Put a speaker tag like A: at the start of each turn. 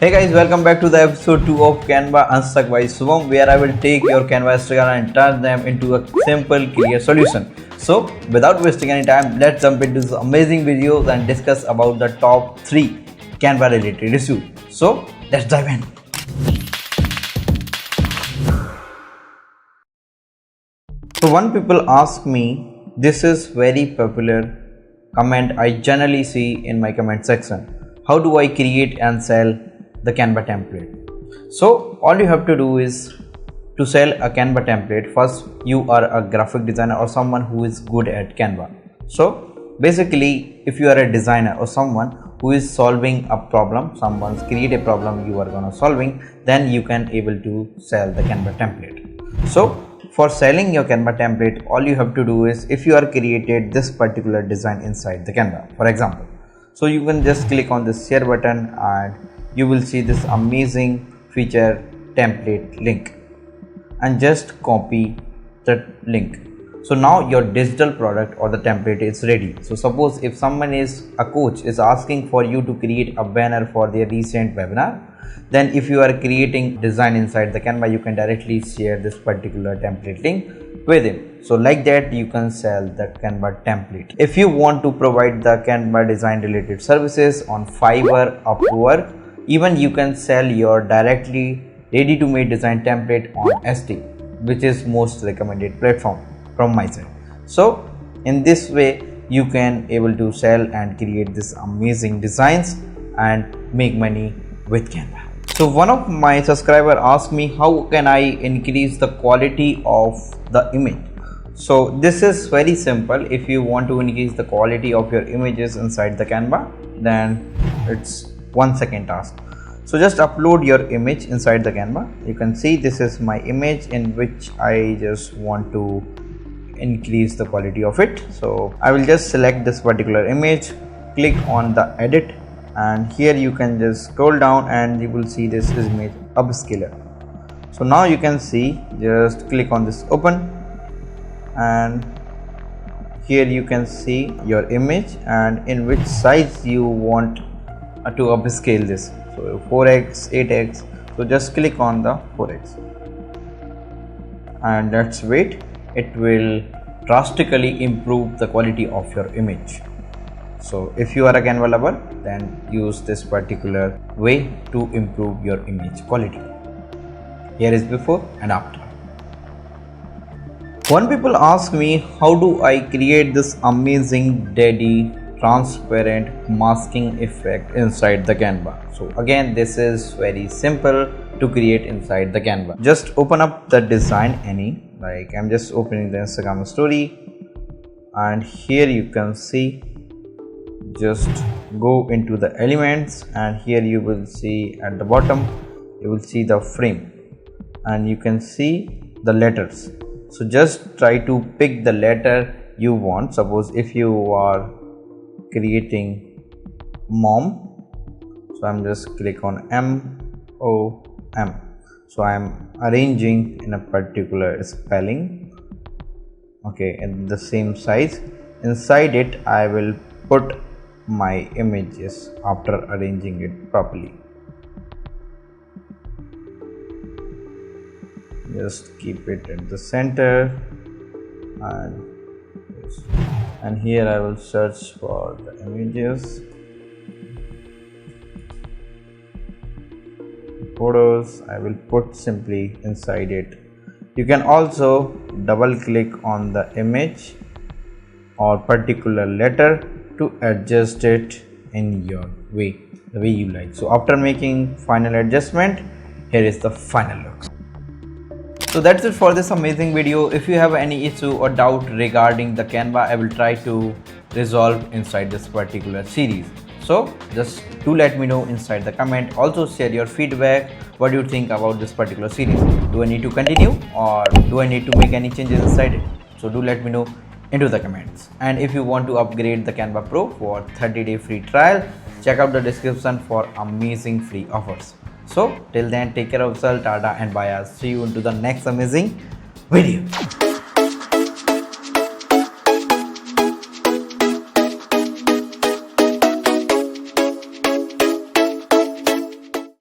A: Hey guys, welcome back to the episode 2 of Canva Unstuck by Subham, where I will take your Canva struggle and turn them into a simple, clear solution. So, without wasting any time, let's jump into this amazing video and discuss about the top 3 Canva related issues. So, let's dive in. So, one people ask me, this is very popular comment I generally see in my comment section. How do I create and sell the Canva template? So all you have to do is to sell a Canva template. First, you are a graphic designer or someone who is good at Canva. So basically, if you are a designer or someone who is solving a problem, someone's create a problem you are gonna solving, then you can able to sell the Canva template. So for selling your Canva template, all you have to do is, if you are created this particular design inside the Canva, for example, so you can just click on this share button and you will see this amazing feature template link and just copy the link. So now your digital product or the template is ready. So suppose if someone is a coach is asking for you to create a banner for their recent webinar, then if you are creating design inside the Canva, you can directly share this particular template link with him. So like that you can sell the Canva template. If you want to provide the Canva design related services on Fiverr, Upwork, even you can sell your directly ready to made design template on ST, which is most recommended platform from my side. So in this way you can able to sell and create this amazing designs and make money with Canva. So one of my subscriber asked me, how can I increase the quality of the image? So this is very simple. If you want to increase the quality of your images inside the Canva, then it's 1 second task. So just upload your image inside the Canva. You can see this is my image in which I just want to increase the quality of it. So I will just select this particular image, click on the edit, and here you can just scroll down and you will see this image upscaler. So now you can see, just click on this open, and here you can see your image and in which size you want to upscale this. So 4x, 8x, so just click on the 4x and let's wait. It will drastically improve the quality of your image. So if you are a Canva lover, then use this particular way to improve your image quality. Here is before and after. One people ask me, how do I create this amazing daddy transparent masking effect inside the Canva? So again, this is very simple to create inside the Canva. Just open up the design any, like I'm just opening the Instagram story, and here you can see, just go into the elements and here you will see at the bottom you will see the frame and you can see the letters. So just try to pick the letter you want. Suppose if you are creating mom, so I'm just click on MOM. So I'm arranging in a particular spelling, okay, in the same size. Inside it I will put my images after arranging it properly. Just keep it at the center and here I will search for the images, photos. I will put simply inside it. You can also double click on the image or particular letter to adjust it in your way, the way you like. So after making final adjustment, here is the final look. So that's it for this amazing video. If you have any issue or doubt regarding the Canva, I will try to resolve inside this particular series. So just do let me know inside the comment. Also share your feedback. What do you think about this particular series? Do I need to continue or do I need to make any changes inside it? So do let me know into the comments. And if you want to upgrade the Canva Pro for 30-day free trial, check out the description for amazing free offers. So till then, take care of yourself, tata and bye. See you into the next amazing video.